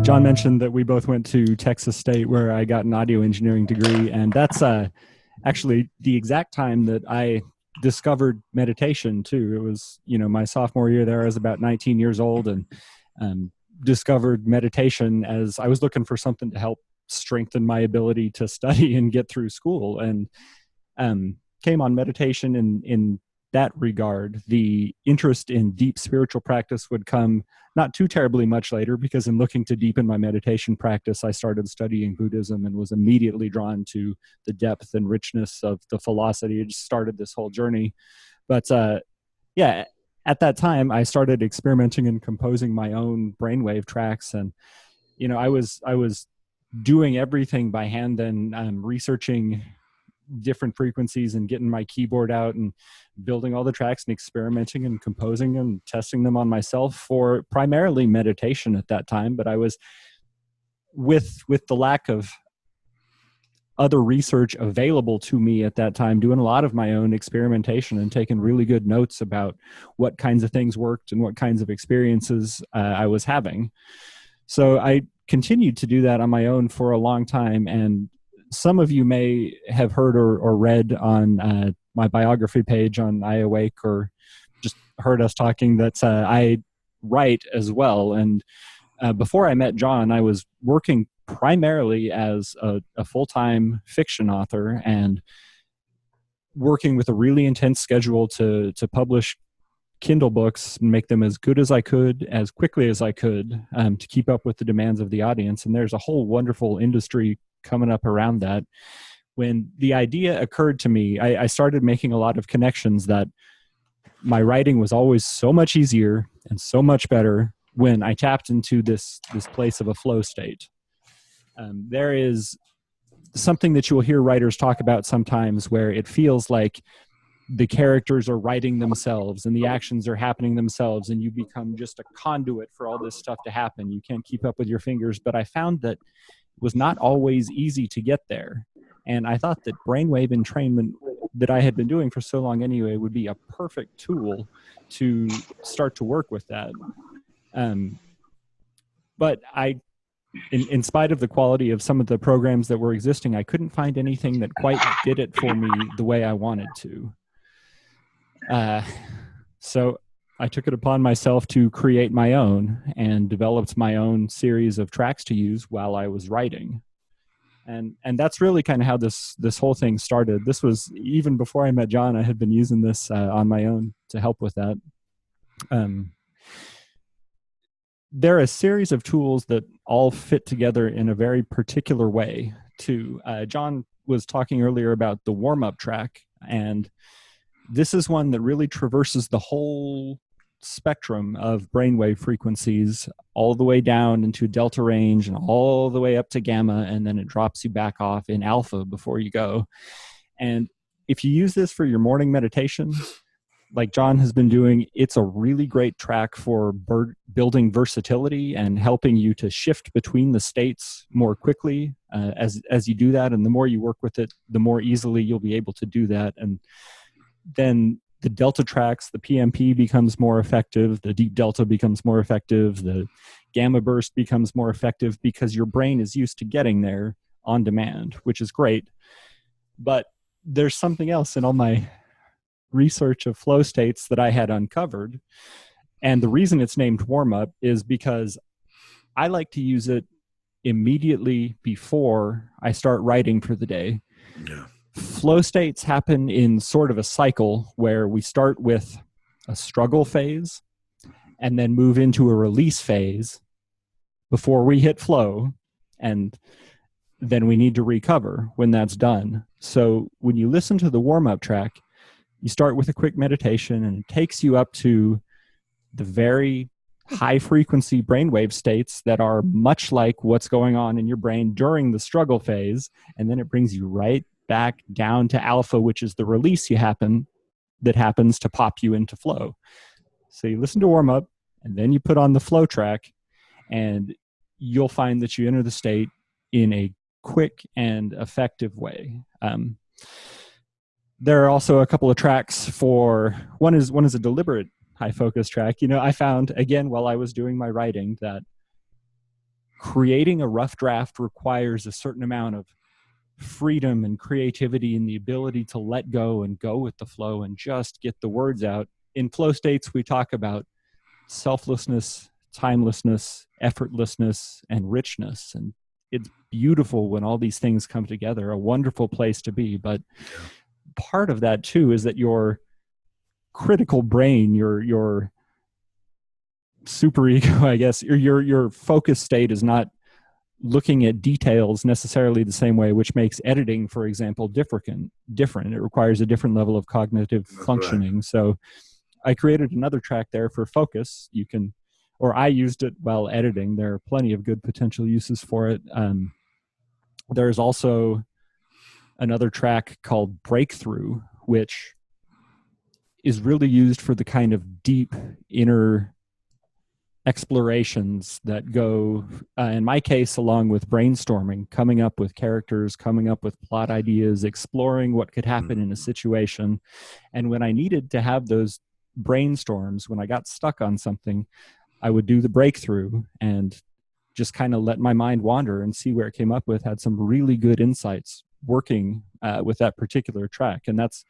John mentioned that we both went to Texas State, where I got an audio engineering degree, and that's actually the exact time that I discovered meditation too. It was, my sophomore year there. I was about 19 years old, and discovered meditation as I was looking for something to help strengthen my ability to study and get through school, and came on meditation in that regard. The interest in deep spiritual practice would come not too terribly much later, because in looking to deepen my meditation practice, I started studying Buddhism and was immediately drawn to the depth and richness of the philosophy. It just started this whole journey. But at that time, I started experimenting and composing my own brainwave tracks. And, I was doing everything by hand, then researching different frequencies and getting my keyboard out and building all the tracks and experimenting and composing and testing them on myself for primarily meditation at that time. But I was, with the lack of other research available to me at that time, doing a lot of my own experimentation and taking really good notes about what kinds of things worked and what kinds of experiences I was having. So I continued to do that on my own for a long time. And some of you may have heard or read on my biography page on iAwake, or just heard us talking, that I write as well. And before I met John, I was working primarily as a full-time fiction author, and working with a really intense schedule to publish Kindle books and make them as good as I could, as quickly as I could, to keep up with the demands of the audience. And there's a whole wonderful industry coming up around that. When the idea occurred to me, I started making a lot of connections that my writing was always so much easier and so much better when I tapped into this place of a flow state. There is something that you will hear writers talk about sometimes, where it feels like the characters are writing themselves and the actions are happening themselves, and you become just a conduit for all this stuff to happen. You can't keep up with your fingers. But I found that it was not always easy to get there. And I thought that brainwave entrainment, that I had been doing for so long anyway, would be a perfect tool to start to work with that. But in spite of the quality of some of the programs that were existing, I couldn't find anything that quite did it for me the way I wanted to. So I took it upon myself to create my own, and developed my own series of tracks to use while I was writing. And that's really kind of how this whole thing started. This was even before I met John. I had been using this on my own to help with that. There are a series of tools that all fit together in a very particular way too. John was talking earlier about the warm-up track, and this is one that really traverses the whole spectrum of brainwave frequencies, all the way down into delta range and all the way up to gamma, and then it drops you back off in alpha before you go. And if you use this for your morning meditation, like John has been doing, it's a really great track for building versatility and helping you to shift between the states more quickly as you do that. And the more you work with it, the more easily you'll be able to do that. And then the delta tracks, the PMP becomes more effective, the deep delta becomes more effective, the gamma burst becomes more effective, because your brain is used to getting there on demand, which is great. But there's something else in all my research of flow states that I had uncovered. And the reason it's named warm-up is because I like to use it immediately before I start writing for the day. Yeah. Flow states happen in sort of a cycle where we start with a struggle phase and then move into a release phase before we hit flow. And then we need to recover when that's done. So when you listen to the warm-up track, you start with a quick meditation, and it takes you up to the very high frequency brainwave states that are much like what's going on in your brain during the struggle phase. And then it brings you right back down to alpha, which is the release that happens to pop you into flow. So you listen to warm up, and then you put on the flow track, and you'll find that you enter the state in a quick and effective way. There are also a couple of tracks for, one is a deliberate high focus track. I found, again, while I was doing my writing, that creating a rough draft requires a certain amount of freedom and creativity and the ability to let go and go with the flow and just get the words out. In flow states, we talk about selflessness, timelessness, effortlessness, and richness. And it's beautiful when all these things come together, a wonderful place to be. But part of that too is that your critical brain, your super ego, I guess, your focus state is not looking at details necessarily the same way, which makes editing, for example, different. It requires a different level of cognitive functioning. Right. So I created another track there for focus. You can, or I used it while editing. There are plenty of good potential uses for it. There's also another track called Breakthrough, which is really used for the kind of deep inner explorations that go, in my case, along with brainstorming, coming up with characters, coming up with plot ideas, exploring what could happen in a situation. And when I needed to have those brainstorms, when I got stuck on something, I would do the breakthrough and just kind of let my mind wander and see where it came up with. Had some really good insights working with that particular track. And that's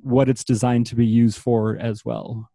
what it's designed to be used for as well.